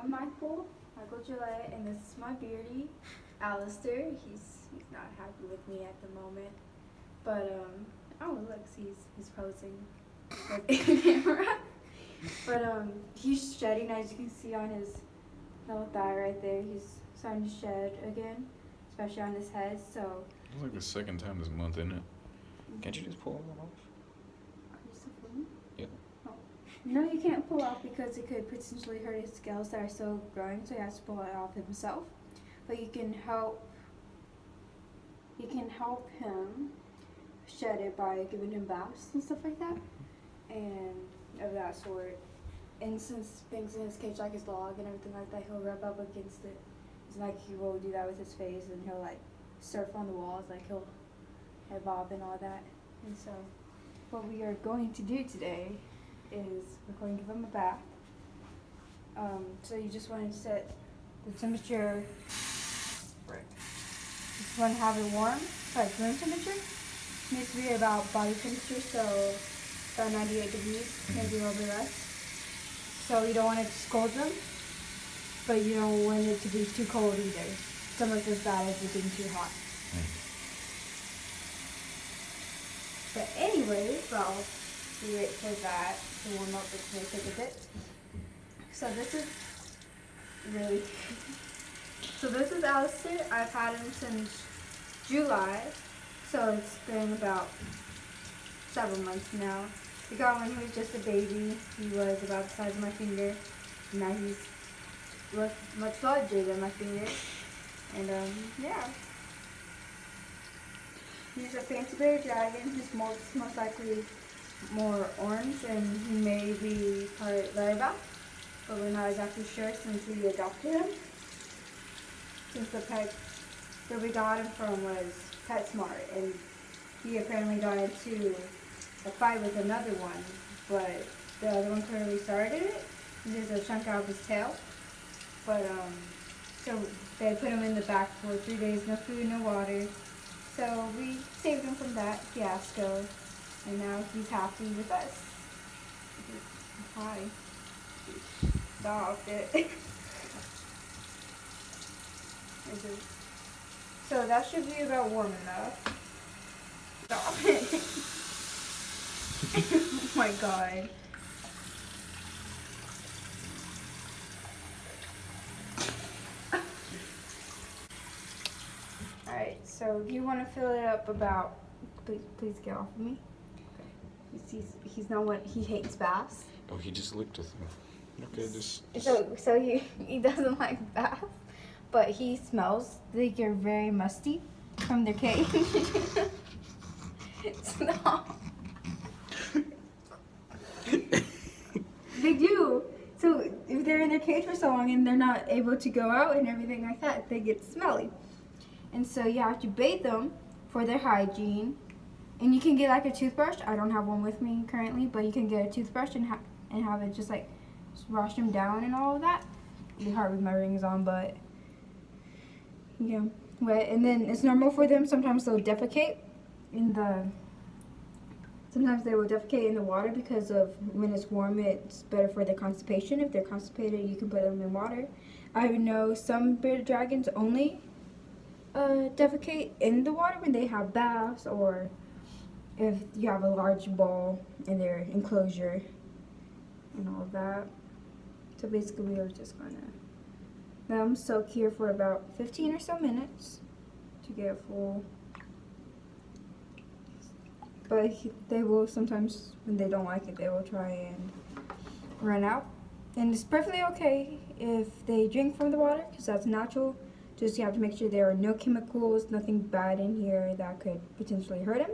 I'm Michael Gillett, and this is my beardy, Alistair. He's not happy with me at the moment, but oh look, he's posing with the camera. But he's shedding, as you can see on his little thigh right there. He's starting to shed again, especially on his head. So It's like the second time this month, isn't it? Can't you just pull them off? Are you still filming? Yeah. Oh. No, you can't pull off because it could potentially hurt his scales that are still growing, so he has to pull it off himself. But you can help him shed it by giving him baths and stuff like that, and of that sort. And since things in his cage, like his log and everything like that, he'll rub up against it. It's like he will do that with his face, and he'll like surf on the walls, like he'll head bob and all that. And so what we are going to do today is we're going to give him a bath. So you just want to set the temperature. Right. You just want to have it warm, like room temperature. It needs to be about body temperature, so about 98 degrees, maybe a little bit less. So you don't want it to scald them, but you don't want it to be too cold either. It's almost as bad as it being too hot. But anyways, well, we wait for that to warm up. It's going to take a bit. So this is Alistair. I've had him since July, so it's been about several months now. We got him when he was just a baby. He was about the size of my finger. Now he's much larger than my finger. And yeah. He's a fancy bear dragon. He's most likely more orange, and he may be part larva, but we're not exactly sure since we adopted him. Since the pet that we got him from was PetSmart, and he apparently got into a fight with another one, but the other one clearly started it. There's a chunk out of his tail. But so they put him in the back for 3 days, no food, no water. So we saved him from that fiasco, and now he's happy with us. Hi. Stop it. So that should be about warm enough. Stop it. Oh my god. Alright, so you want to fill it up about, please get off of me. Okay. He's not what, he hates baths. Oh, he just licked with them. Okay, just... So he doesn't like baths, but he smells like they're very musty from their cage. Stop. They do. So if they're in their cage for so long and they're not able to go out and everything like that, they get smelly. And so you have to bathe them for their hygiene. And you can get like a toothbrush. I don't have one with me currently, but you can get a toothbrush and have it just like wash them down and all of that. It'd be hard with my rings on, but yeah. Wet. And then it's normal for them. Sometimes they'll defecate in the. Sometimes they will defecate in the water because of when it's warm, it's better for their constipation. If they're constipated, you can put them in water. I know some bearded dragons only defecate in the water when they have baths, or if you have a large ball in their enclosure and all of that. So basically we are just gonna let them soak here for about 15 or so minutes to get full. But they will sometimes, when they don't like it, they will try and run out. And it's perfectly okay if they drink from the water, because that's natural. Just you have to make sure there are no chemicals, nothing bad in here that could potentially hurt him.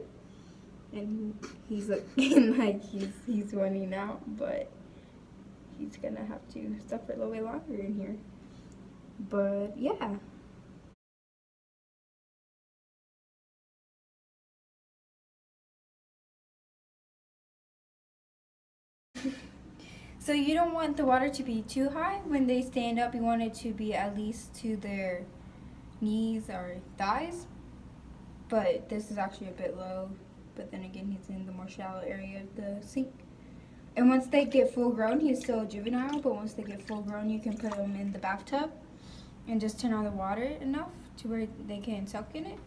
And he's looking like he's running out, but he's gonna have to suffer a little bit longer in here. But yeah. So you don't want the water to be too high. When they stand up, you want it to be at least to their knees or thighs. But this is actually a bit low. But then again, he's in the more shallow area of the sink. And once they get full grown, he's still a juvenile, but once they get full grown, you can put them in the bathtub and just turn on the water enough to where they can soak in it.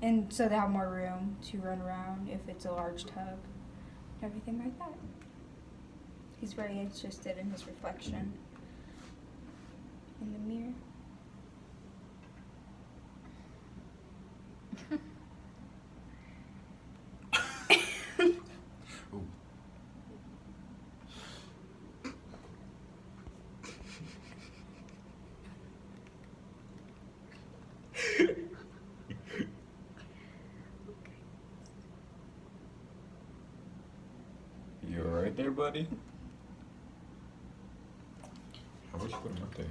And so they have more room to run around if it's a large tub, everything like that. He's very interested in his reflection in the mirror. You alright there, buddy? How about you put him up there?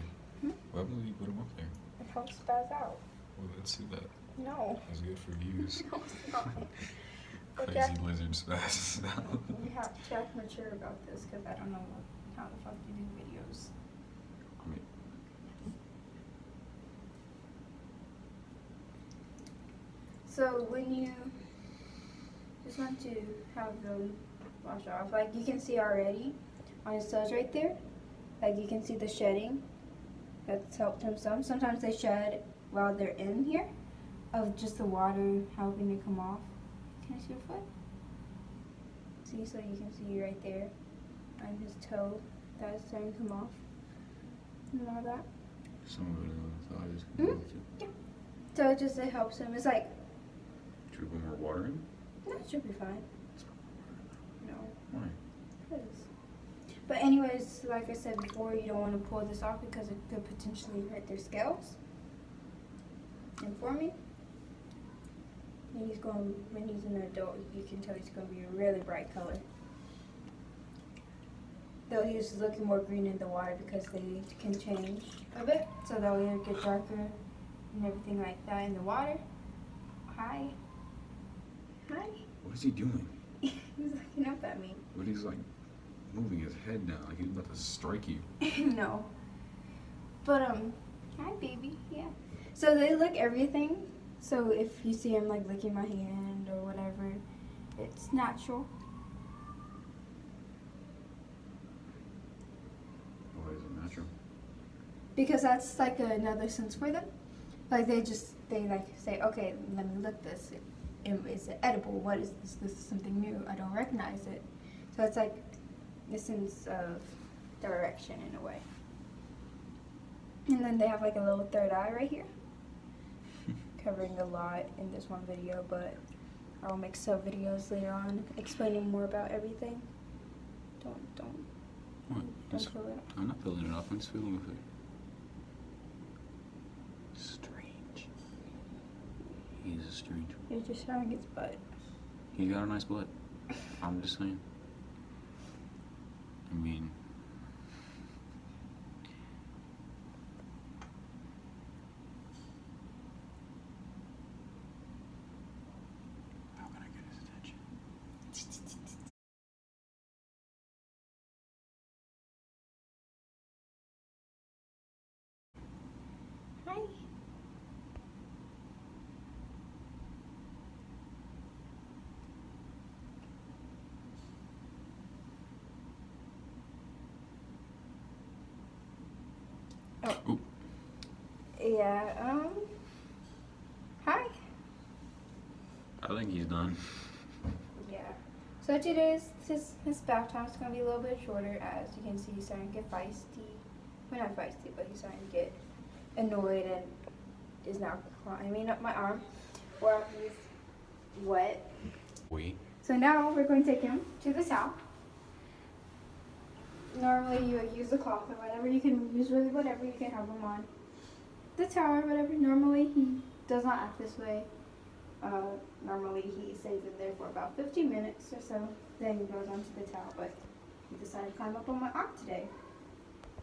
Why would you put him up there? It helps spaz out. Well, let's see that. No. That's good for views. No, it's not. Crazy lizard spasses out. You have to act mature about this because I don't know how the fuck you do videos. I mean, So when you just want to have them wash off, like you can see already on his toes right there, like you can see the shedding. That's helped him some. Sometimes they shed while they're in here of just the water helping to come off. Can I see your foot? See, so you can see right there on his toe that is starting to come off and all that. some of it on the thighs. Yeah. So it helps him. It's like, Should we put more water in? no, it should be fine. No. Why? Because. But anyways, like I said before, you don't want to pull this off because it could potentially hurt their scales. And for me, when he's an adult, you can tell he's going to be a really bright color. Though he's looking more green in the water because they can change a bit. So they'll either get darker and everything like that in the water. Hi. Hi. What is he doing? He's looking up at me. But he's like moving his head now, like he's about to strike you. No. But hi baby, yeah. So they lick everything. So if you see him like licking my hand or whatever, it's natural. Why is it natural? Because that's like another sense for them. Like they like say, okay, let me lick this. Is it edible? What is this? This is something new. I don't recognize it. So it's like a sense of direction in a way. And then they have like a little third eye right here. Covering a lot in this one video, but I'll make sub videos later on explaining more about everything. Don't What? feel it. I'm not feeling it off, I'm just feeling with it. Strange. He's a strange. You're just showing his butt. He got a nice butt. I'm just saying. I mean, how can I get his attention? Hi. Oh. Ooh. Yeah, hi. I think he's done. Yeah. So today's his bath time is gonna be a little bit shorter. As you can see, he's starting to get feisty. Well, not feisty, but he's starting to get annoyed and is now climbing up my arm while he's wet. Wait. So now we're going to take him to the towel. Normally you use the cloth or whatever. You can use really whatever. You can have him on the towel or whatever. Normally he does not act this way. Normally he stays in there for about 15 minutes or so. Then he goes onto the towel. But he decided to climb up on my arm today.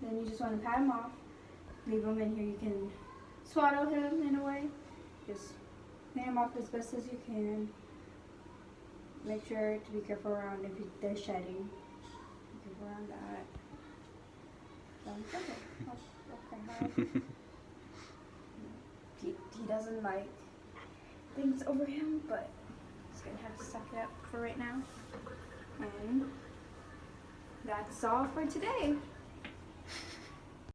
Then you just want to pat him off. Leave him in here. You can swaddle him in a way. Just clean him off as best as you can. Make sure to be careful around if they're shedding. Be careful around that. Okay. He doesn't like things over him, but he's gonna have to suck it up for right now. And that's all for today.